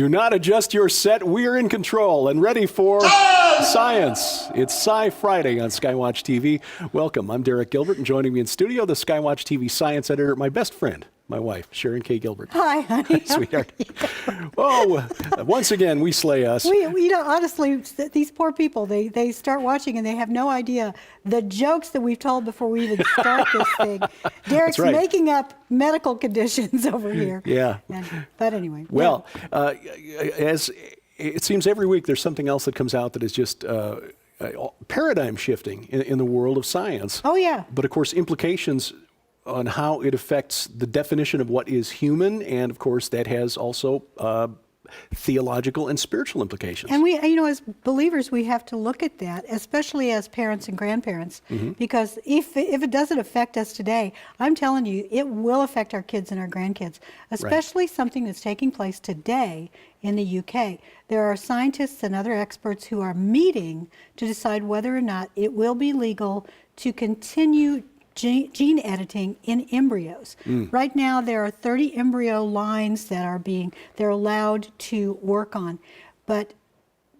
Do not adjust your set. We're in control and ready for science. It's Sci Friday on SkyWatch TV. Welcome. I'm Derek Gilbert, and joining me in studio, the SkyWatch TV science editor, my best friend, my wife, Sharon K. Gilbert. Hi, honey. Sweetheart. Oh, once again, we slay us. Honestly, these poor people, they start watching and they have no idea the jokes that we've told before we even start this thing. Derek's making up medical conditions over here. Yeah. But anyway. Well, as it seems every week there's something else that comes out that is just paradigm shifting in the world of science. Oh, yeah. But of course, implications on how it affects the definition of what is human, and of course that has also theological and spiritual implications. And we, as believers, we have to look at that, especially as parents and grandparents, because if it doesn't affect us today, I'm telling you, it will affect our kids and our grandkids, especially something that's taking place today in the UK. There are scientists and other experts who are meeting to decide whether or not it will be legal to continue gene editing in embryos. Right now there are 30 embryo lines that they're allowed to work on, but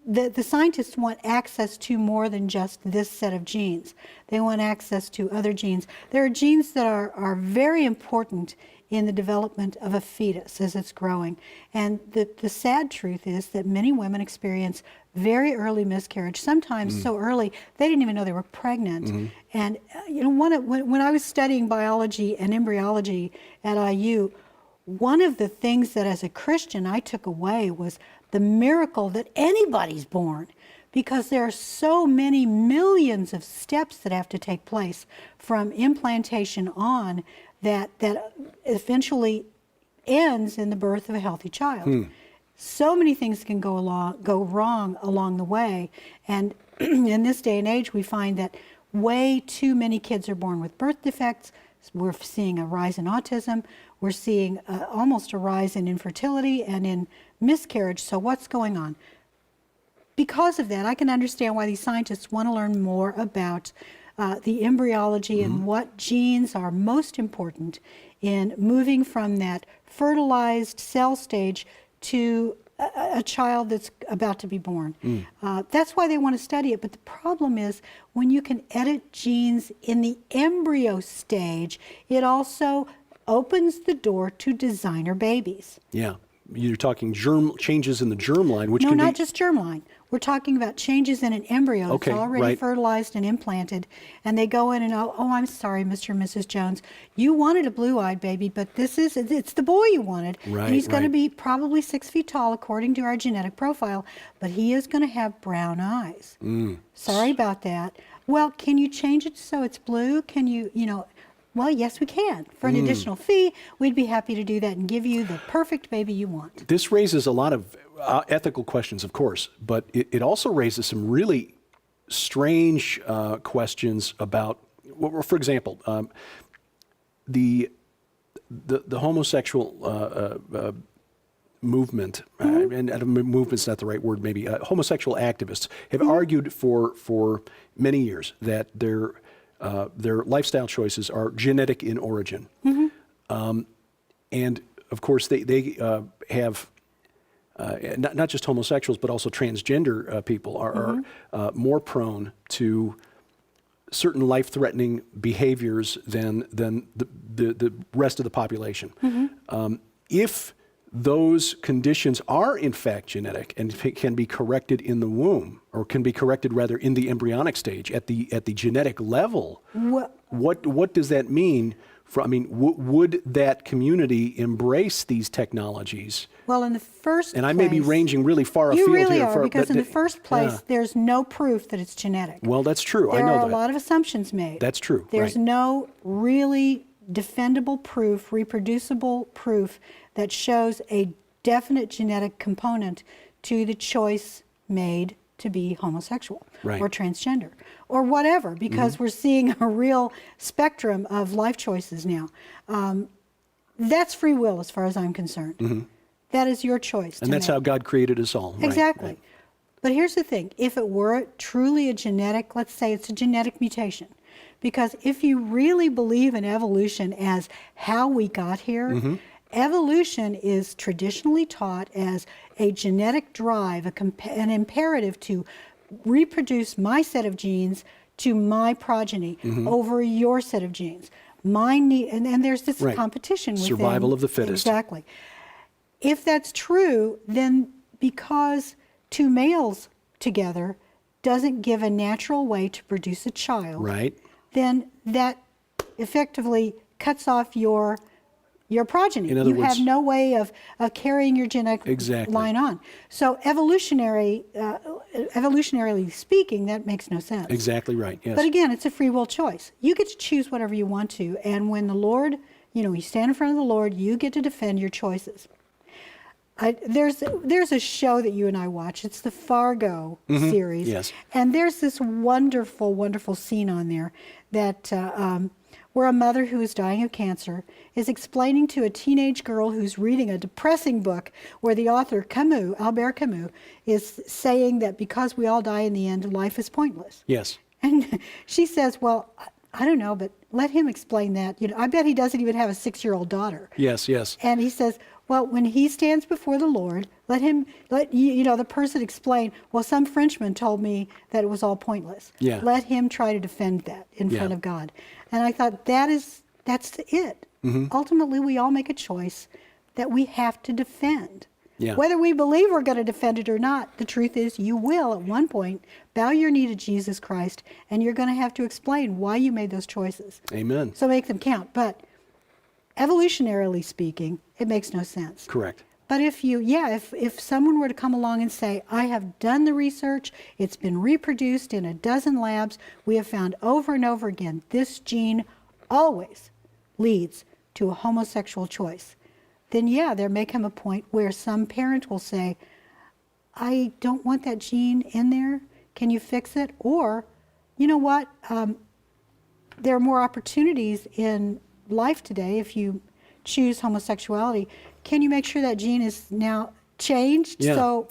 the scientists want access to more than just this set of genes. They want access to other genes. There are genes that are very important in the development of a fetus as it's growing. And the sad truth is that many women experience very early miscarriage, sometimes so early they didn't even know they were pregnant. And when I was studying biology and embryology at IU, one of the things that as a Christian I took away was the miracle that anybody's born, because there are so many millions of steps that have to take place from implantation on that eventually ends in the birth of a healthy child. So many things can go wrong along the way, and in this day and age we find that way too many kids are born with birth defects. We're seeing a rise in autism. We're seeing almost a rise in infertility and in miscarriage. So what's going on? Because of that, I can understand why these scientists want to learn more about the embryology and what genes are most important in moving from that fertilized cell stage to a child that's about to be born. That's why they want to study it. But the problem is when you can edit genes in the embryo stage, it also opens the door to designer babies. Yeah. You're talking changes in the germline, which no, can not just germline. We're talking about changes in an embryo that's already fertilized and implanted, and they go in and oh, I'm sorry, Mr. and Mrs. Jones, you wanted a blue-eyed baby, but it's the boy you wanted, and he's going to be probably 6 feet tall according to our genetic profile, but he is going to have brown eyes. Sorry about that. Well, can you change it so it's blue? Can you, well, yes, we can. For an additional fee, we'd be happy to do that and give you the perfect baby you want. This raises a lot of ethical questions, of course, but it also raises some really strange questions about, for example, the homosexual movement, and movement's not the right word, maybe homosexual activists have argued for many years that their lifestyle choices are genetic in origin. And of course they have not just homosexuals, but also transgender people are more prone to certain life-threatening behaviors than the rest of the population. If those conditions are in fact genetic and can be corrected in the womb, or can be corrected rather in the embryonic stage at the genetic level, what does that mean? Would that community embrace these technologies? Well, in the first place, and I may be ranging really far afield here. You really are, because in the first place, there's no proof that it's genetic. Well, that's true. I know that. There are a lot of assumptions made. That's true. There's no really defendable proof, reproducible proof that shows a definite genetic component to the choice made to be homosexual or transgender or whatever, because we're seeing a real spectrum of life choices now. That's free will as far as I'm concerned. That is your choice. And that's how God created us all. Exactly. But here's the thing. If it were truly a genetic, let's say it's a genetic mutation, because if you really believe in evolution as how we got here, Evolution is traditionally taught as a genetic drive, an imperative to reproduce my set of genes to my progeny over your set of genes. Mine need, and there's this competition within. Survival of the fittest. Exactly. If that's true, then because two males together doesn't give a natural way to produce a child, then that effectively cuts off your progeny. In other you words, have no way of carrying your genetic line on. So evolutionarily speaking, that makes no sense. Exactly right, yes. But again, it's a free will choice. You get to choose whatever you want to. And when the Lord, you stand in front of the Lord, you get to defend your choices. There's a show that you and I watch. It's the Fargo series. Yes. And there's this wonderful, wonderful scene on there that where a mother who is dying of cancer is explaining to a teenage girl who's reading a depressing book where the author, Albert Camus, is saying that because we all die in the end, life is pointless. Yes. And she says, well, I don't know, but let him explain that. I bet he doesn't even have a 6-year-old daughter. Yes, yes. And he says, well, when he stands before the Lord, let the person explain, well, some Frenchman told me that it was all pointless. Yeah. Let him try to defend that in front of God. And I thought, that's it. Ultimately, we all make a choice that we have to defend. Yeah. Whether we believe we're going to defend it or not, the truth is you will, at one point, bow your knee to Jesus Christ, and you're going to have to explain why you made those choices. Amen. So make them count. But evolutionarily speaking, it makes no sense. Correct. But if someone were to come along and say, I have done the research, it's been reproduced in a dozen labs, we have found over and over again, this gene always leads to a homosexual choice, then there may come a point where some parent will say, I don't want that gene in there, can you fix it? Or, you know what, there are more opportunities in life today if you choose homosexuality. Can you make sure that gene is now changed so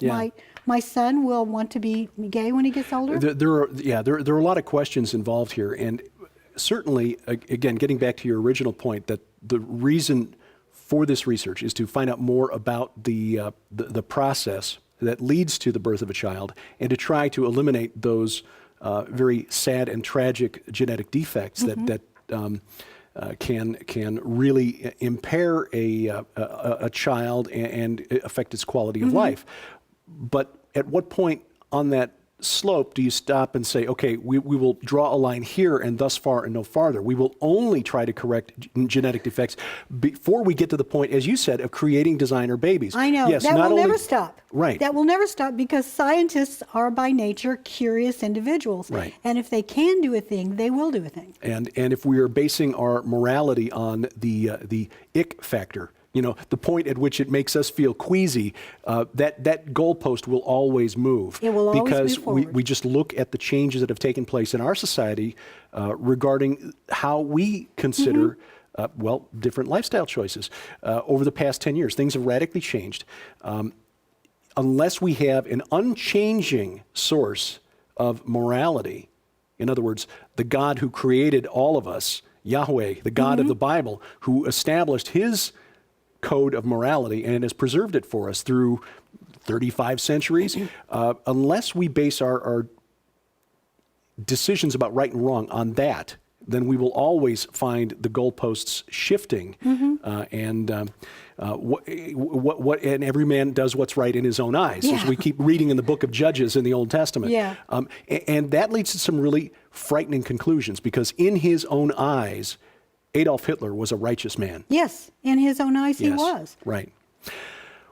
my son will want to be gay when he gets older? There are a lot of questions involved here, and certainly, again, getting back to your original point, that the reason for this research is to find out more about the process that leads to the birth of a child, and to try to eliminate those very sad and tragic genetic defects that can really impair a child and affect its quality of life. But at what point on that slope do you stop and say, okay, we will draw a line here and thus far and no farther? We will only try to correct genetic defects before we get to the point, as you said, of creating designer babies. I know. Yes, that will never stop. Right. That will never stop because scientists are by nature curious individuals. Right. And if they can do a thing, they will do a thing. And if we are basing our morality on the ick factor, the point at which it makes us feel queasy, that goalpost will always move. It will always because move forward. we just look at the changes that have taken place in our society regarding how we consider different lifestyle choices over the past 10 years. Things have radically changed. Unless we have an unchanging source of morality, in other words, the God who created all of us, Yahweh, the God of the Bible, who established his code of morality and has preserved it for us through 35 centuries, unless we base our decisions about right and wrong on that, then we will always find the goalposts shifting, and every man does what's right in his own eyes, as we keep reading in the book of Judges in the Old Testament. And that leads to some really frightening conclusions, because in his own eyes, Adolf Hitler was a righteous man. Yes, in his own eyes he was. Right.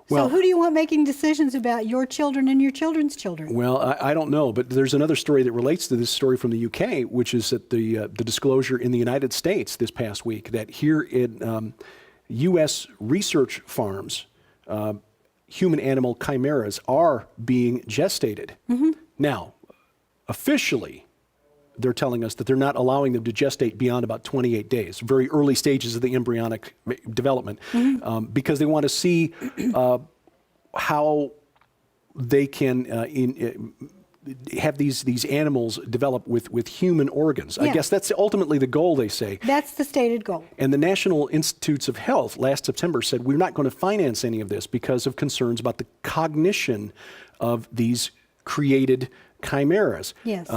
So who do you want making decisions about your children and your children's children? Well, I don't know, but there's another story that relates to this story from the UK, which is that the disclosure in the United States this past week that here in U.S. research farms, human-animal chimeras are being gestated. Now, officially, they're telling us that they're not allowing them to gestate beyond about 28 days, very early stages of the embryonic development, because they want to see how they can have these animals develop with human organs. I Yeah. guess that's ultimately the goal, they say. That's the stated goal. And the National Institutes of Health last September said we're not going to finance any of this because of concerns about the cognition of these created chimeras. Yes.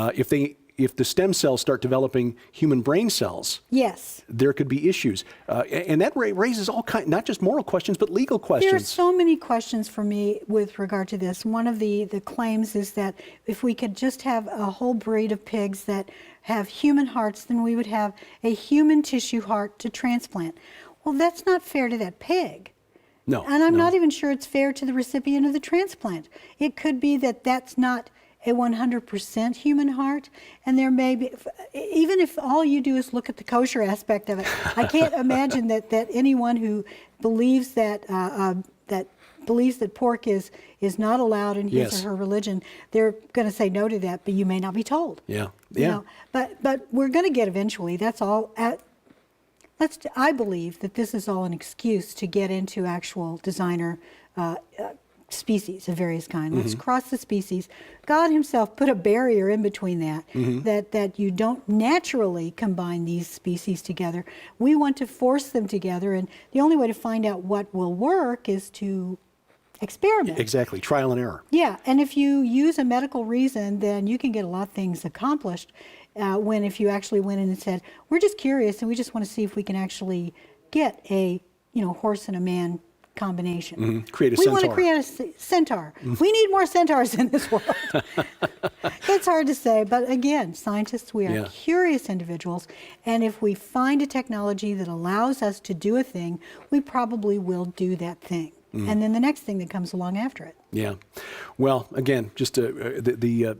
If the stem cells start developing human brain cells, Yes. there could be issues. And that raises all kinds, not just moral questions, but legal questions. There are so many questions for me with regard to this. One of the claims is that if we could just have a whole breed of pigs that have human hearts, then we would have a human tissue heart to transplant. Well, that's not fair to that pig. No. And I'm no. not even sure it's fair to the recipient of the transplant. It could be that that's not a 100% human heart, and there may be, even if all you do is look at the kosher aspect of it, I can't imagine that anyone who believes that pork is not allowed in his Yes. or her religion, they're going to say no to that, but you may not be told. Yeah. You Yeah. know, but we're going to get eventually. That's all. I believe that this is all an excuse to get into actual designer species of various kinds. Let's cross the species. God himself put a barrier in between that you don't naturally combine these species together. We want to force them together, and the only way to find out what will work is to experiment. Exactly. Trial and error. Yeah, and if you use a medical reason, then you can get a lot of things accomplished. When if you actually went in and said, we're just curious and we just want to see if we can actually get a horse and a man combination. Create a we centaur. want to create a centaur. We need more centaurs in this world. It's hard to say, but again, scientists, we are Yeah. curious individuals, and if we find a technology that allows us to do a thing, we probably will do that thing. And then the next thing that comes along after it. Yeah. Well, again, just the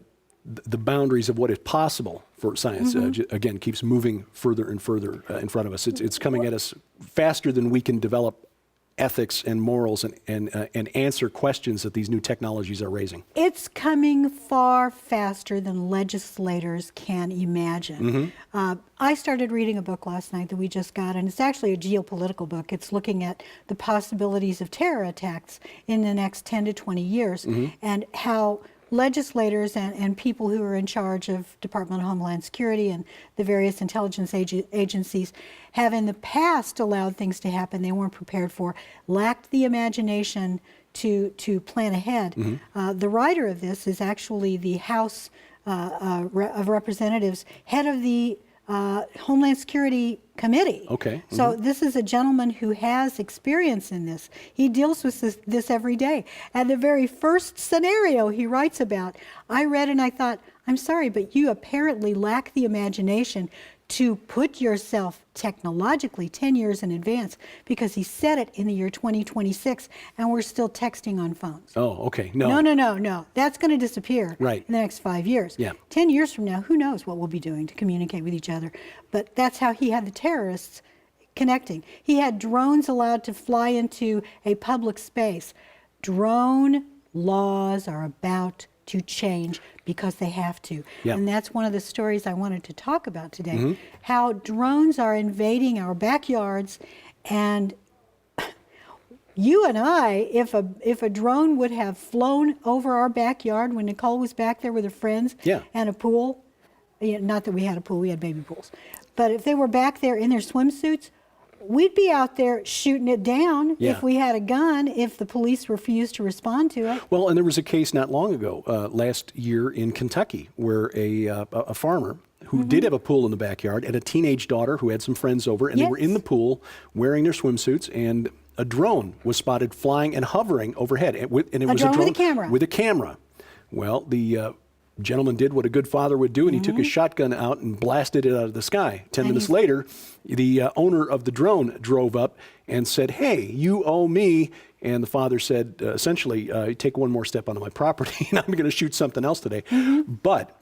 boundaries of what is possible for science, again, keeps moving further and further in front of us. It's coming at us faster than we can develop ethics and morals and answer questions that these new technologies are raising. It's coming far faster than legislators can imagine. I started reading a book last night that we just got, and it's actually a geopolitical book. It's looking at the possibilities of terror attacks in the next 10 to 20 years and how legislators and people who are in charge of Department of Homeland Security and the various intelligence agencies have in the past allowed things to happen they weren't prepared for, lacked the imagination to plan ahead. The writer of this is actually the House of Representatives, head of the Homeland Security Committee. Okay. So this is a gentleman who has experience in this. He deals with this every day. And the very first scenario he writes about, I read and I thought, I'm sorry, but you apparently lack the imagination to put yourself technologically 10 years in advance, because he said it in the year 2026 and we're still texting on phones. Oh, okay. No. No. That's going to disappear Right. in the next 5 years. Yeah. 10 years from now, who knows what we'll be doing to communicate with each other. But that's how he had the terrorists connecting. He had drones allowed to fly into a public space. Drone laws are about to change because they have to. Yeah. And that's one of the stories I wanted to talk about today, how drones are invading our backyards. And you and I, if a drone would have flown over our backyard when Nicole was back there with her friends and a pool, not that we had a pool, we had baby pools, but if they were back there in their swimsuits, we'd be out there shooting it down if we had a gun, if the police refused to respond to it. Well, and there was a case not long ago, last year in Kentucky, where a farmer who did have a pool in the backyard and a teenage daughter who had some friends over, and they were in the pool wearing their swimsuits, and a drone was spotted flying and hovering overhead. And it was a drone with a camera. With a camera. Well, the gentleman did what a good father would do, and he took his shotgun out and blasted it out of the sky. 10 minutes later, the owner of the drone drove up and said, "Hey, you owe me." And the father said, essentially, take one more step onto my property, and I'm going to shoot something else today. But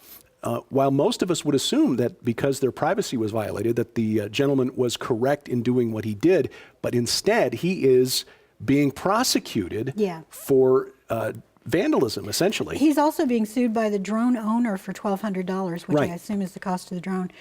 while most of us would assume that because their privacy was violated, that the gentleman was correct in doing what he did, but instead he is being prosecuted for vandalism, essentially. He's also being sued by the drone owner for $1,200, which Right. I assume is the cost of the drone.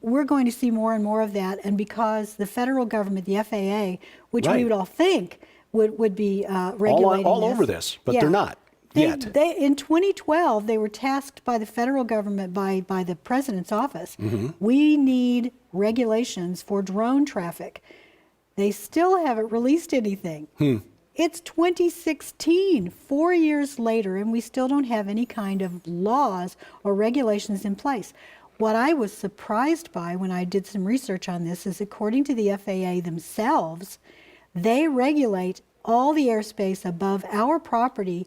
We're going to see more and more of that, and because the federal government, the FAA, which we would all think would be regulating all over this, but they're not. yet. In 2012, they were tasked by the federal government, by the president's office. We need regulations for drone traffic. They still haven't released anything. It's 2016, 4 years later, and we still don't have any kind of laws or regulations in place. What I was surprised by when I did some research on this is, according to the FAA themselves, they regulate all the airspace above our property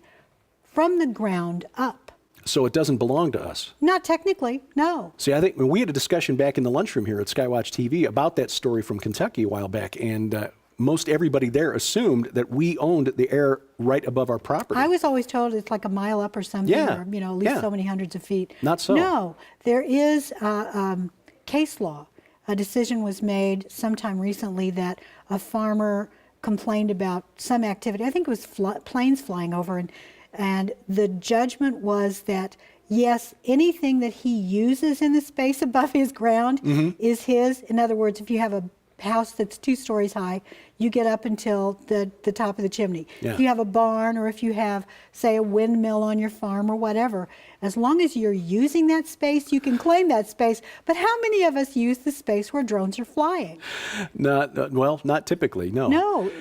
from the ground up. So it doesn't belong to us. Not technically, no. See, I think we had a discussion back in the lunchroom here at SkyWatchTV about that story from Kentucky a while back, and most everybody there assumed that we owned the air right above our property. I was always told it's like a mile up or something, Yeah, or at least yeah. so many hundreds of feet. Not so. No, there is case law. A decision was made sometime recently that a farmer complained about some activity. I think it was planes flying over, and the judgment was that, yes, anything that he uses in the space above his ground is his. In other words, if you have a house that's 2 stories high, you get up until the top of the chimney. Yeah. If you have a barn, or if you have, say, a windmill on your farm or whatever, as long as you're using that space, you can claim that space. But how many of us use the space where drones are flying? Not typically, no. No.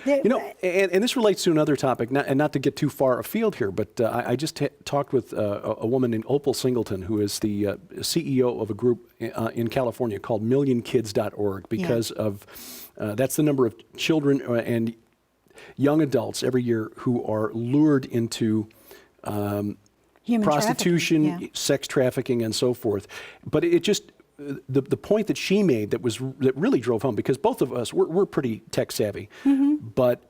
And this relates to another topic, not to get too far afield here, but I just talked with a woman named Opal Singleton, who is the CEO of a group in California called MillionKids.org, because of that's the number of children and young adults every year who are lured into Human prostitution, trafficking, yeah. sex trafficking, and so forth. But it just, the point that she made that really drove home, because both of us, we're pretty tech savvy, but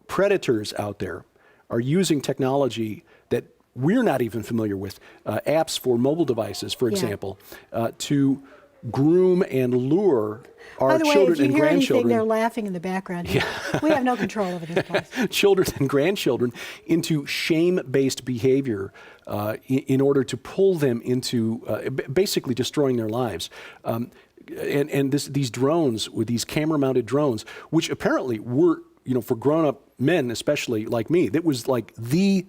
predators out there are using technology that we're not even familiar with, apps for mobile devices, for example, to groom and lure our children and grandchildren. By the way, if you hear anything, they're laughing in the background. Yeah. We have no control over this place. Children and grandchildren into shame-based behavior in order to pull them into basically destroying their lives. And these drones, with these camera-mounted drones, which apparently were, for grown-up men, especially like me, that was like the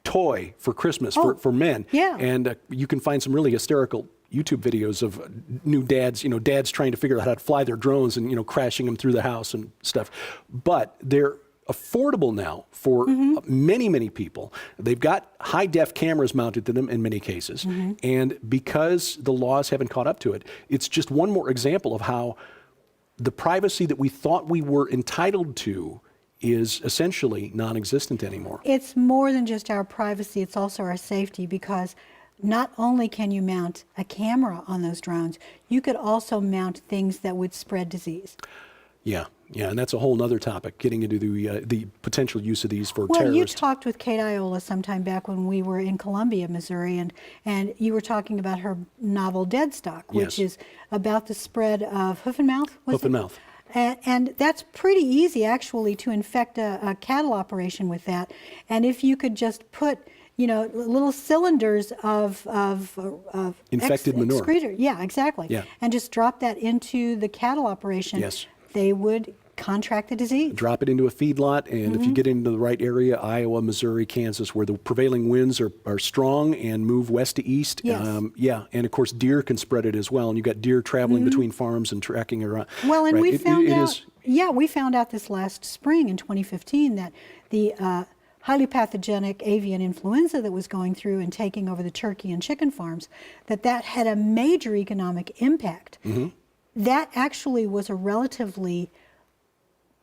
toy for Christmas for men. Yeah. And you can find some really hysterical YouTube videos of new dads, dads trying to figure out how to fly their drones and, crashing them through the house and stuff. But they're affordable now for many, many people. They've got high-def cameras mounted to them in many cases. And because the laws haven't caught up to it, it's just one more example of how the privacy that we thought we were entitled to is essentially non-existent anymore. It's more than just our privacy, it's also our safety, because not only can you mount a camera on those drones, you could also mount things that would spread disease. Yeah, and that's a whole other topic, getting into the potential use of these for Well, terrorists. you talked with Kate Iola sometime back when we were in Columbia, Missouri, and you were talking about her novel Dead Stock, which is about the spread of hoof and mouth. Hoof and mouth. And that's pretty easy, actually, to infect a cattle operation with that. And if you could just put little cylinders of infected manure. Excreta. Yeah, exactly. Yeah. And just drop that into the cattle operation. Yes. They would contract the disease. Drop it into a feedlot, and if you get into the right area, Iowa, Missouri, Kansas, where the prevailing winds are strong and move west to east. Yes. And of course deer can spread it as well, and you've got deer traveling between farms and tracking it around. Well, and we found out. Is, we found out this last spring in 2015 that the highly pathogenic avian influenza that was going through and taking over the turkey and chicken farms, that had a major economic impact. That actually was a relatively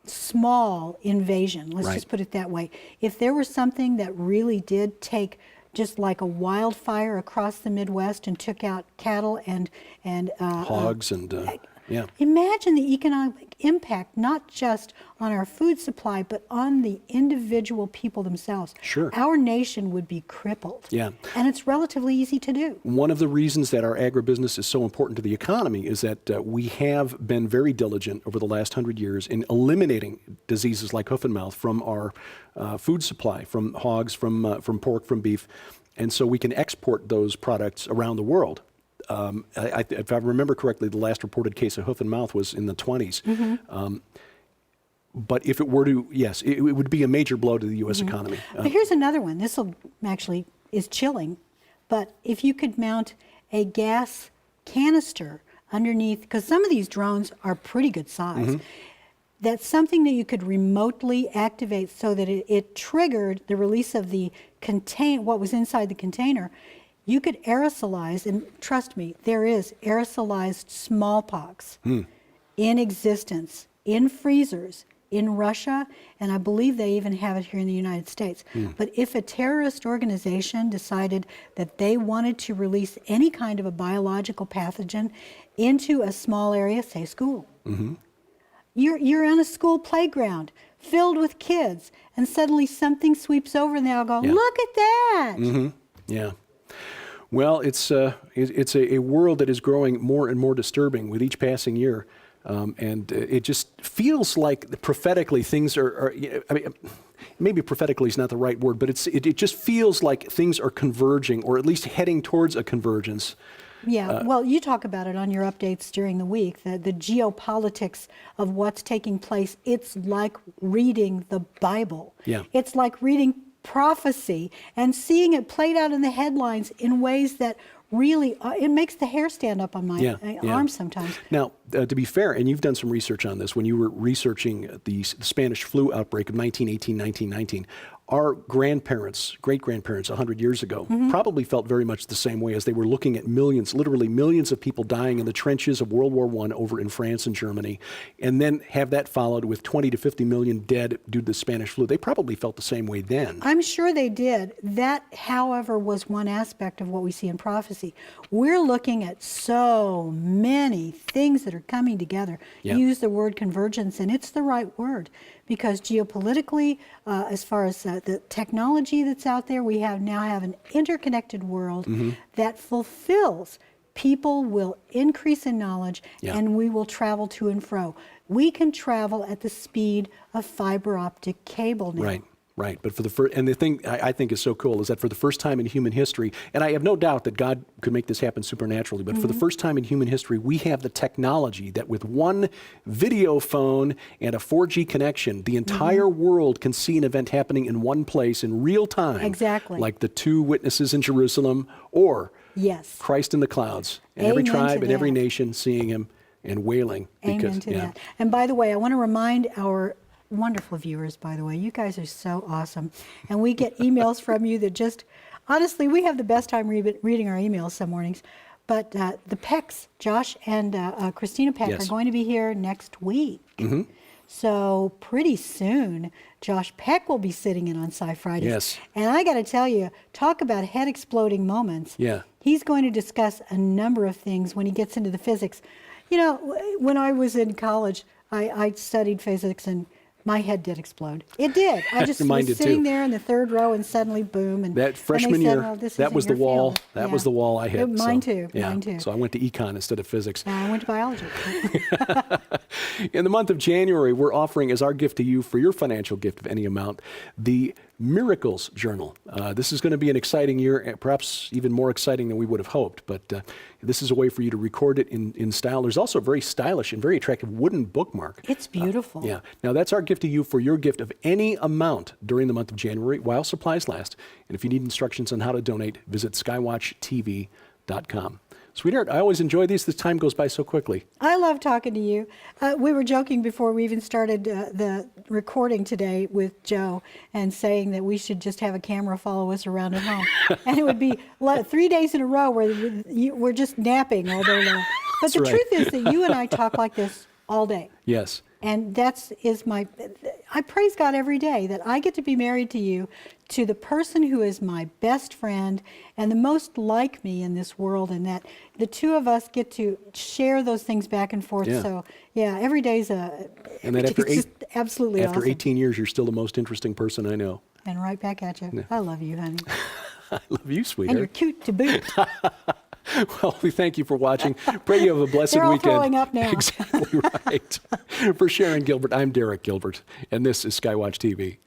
small invasion, let's just put it that way. If there was something that really did take just like a wildfire across the Midwest and took out cattle and hogs imagine the economic impact, not just on our food supply, but on the individual people themselves. Sure. Our nation would be crippled. Yeah. And it's relatively easy to do. One of the reasons that our agribusiness is so important to the economy is that we have been very diligent over the last 100 years in eliminating diseases like hoof and mouth from our food supply, from hogs, from pork, from beef. And so we can export those products around the world. If I remember correctly, the last reported case of hoof and mouth was in the 20s. But if it were to, yes, it would be a major blow to the U.S. economy. But here's another one. This will actually is chilling. But if you could mount a gas canister underneath, because some of these drones are pretty good size, that's something that you could remotely activate so that it triggered the release of the what was inside the container. You could aerosolize, and trust me, there is aerosolized smallpox in existence, in freezers, in Russia, and I believe they even have it here in the United States. But if a terrorist organization decided that they wanted to release any kind of a biological pathogen into a small area, say school, you're on a school playground filled with kids, and suddenly something sweeps over and they all go, look at that! Yeah. Well, it's a world that is growing more and more disturbing with each passing year. And it just feels like prophetically things are I mean, maybe prophetically is not the right word, but it just feels like things are converging, or at least heading towards a convergence. Yeah, well, you talk about it on your updates during the week, the geopolitics of what's taking place. It's like reading the Bible. Yeah. It's like reading prophecy and seeing it played out in the headlines in ways that really, it makes the hair stand up on my arms sometimes. Now, to be fair, and you've done some research on this, when you were researching the Spanish flu outbreak of 1918, 1919, our grandparents, great-grandparents 100 years ago, probably felt very much the same way as they were looking at millions, literally millions of people dying in the trenches of World War I over in France and Germany, and then have that followed with 20 to 50 million dead due to the Spanish flu. They probably felt the same way then. I'm sure they did. That, however, was one aspect of what we see in prophecy. We're looking at so many things that are coming together. Yeah. You use the word convergence, and it's the right word, because geopolitically, as far as the technology that's out there, we now have an interconnected world that fulfills. People will increase in knowledge, and we will travel to and fro. We can travel at the speed of fiber optic cable now. Right. Right, but for the first, and the thing I think is so cool is that for the first time in human history, and I have no doubt that God could make this happen supernaturally, but for the first time in human history, we have the technology that with one video phone and a 4G connection, the entire world can see an event happening in one place in real time. Exactly. Like the two witnesses in Jerusalem, or Christ in the clouds, and every tribe and every nation seeing him and wailing. Amen to that. And by the way, I want to remind our wonderful viewers, by the way, you guys are so awesome. And we get emails from you that just, honestly, we have the best time reading our emails some mornings. But the Pecks, Josh and Christina Peck, are going to be here next week. So pretty soon, Josh Peck will be sitting in on Sci Fridays. Yes. And I got to tell you, talk about head-exploding moments. Yeah. He's going to discuss a number of things when he gets into the physics. You know, when I was in college, I studied physics, and my head did explode. It did. I just was sitting there in the third row, and suddenly, boom. And that freshman year, that was the wall. That was the wall I hit. Mine too. Mine too. So I went to econ instead of physics. I went to biology. In the month of January, we're offering as our gift to you for your financial gift of any amount, the Miracles Journal. This is going to be an exciting year, perhaps even more exciting than we would have hoped, but this is a way for you to record it in style. There's also a very stylish and very attractive wooden bookmark. It's beautiful. Yeah. Now, that's our gift to you for your gift of any amount during the month of January while supplies last. And if you need instructions on how to donate, visit SkyWatchTV.com. Sweetheart, I always enjoy these. This time goes by so quickly. I love talking to you. We were joking before we even started the recording today with Joe, and saying that we should just have a camera follow us around at home. And it would be 3 days in a row where we're just napping all day long. But the truth is that you and I talk like this all day. Yes. And I praise God every day that I get to be married to you, to the person who is my best friend and the most like me in this world, and that the two of us get to share those things back and forth. Yeah. So, every day's absolutely after awesome. 18 years, you're still the most interesting person I know. And right back at you. Yeah. I love you, honey. I love you, sweetheart. And you're cute to boot. Well, we thank you for watching. Pray you have a blessed They're all weekend. throwing up now. Exactly right. For Sharon Gilbert, I'm Derek Gilbert, and this is SkyWatch TV.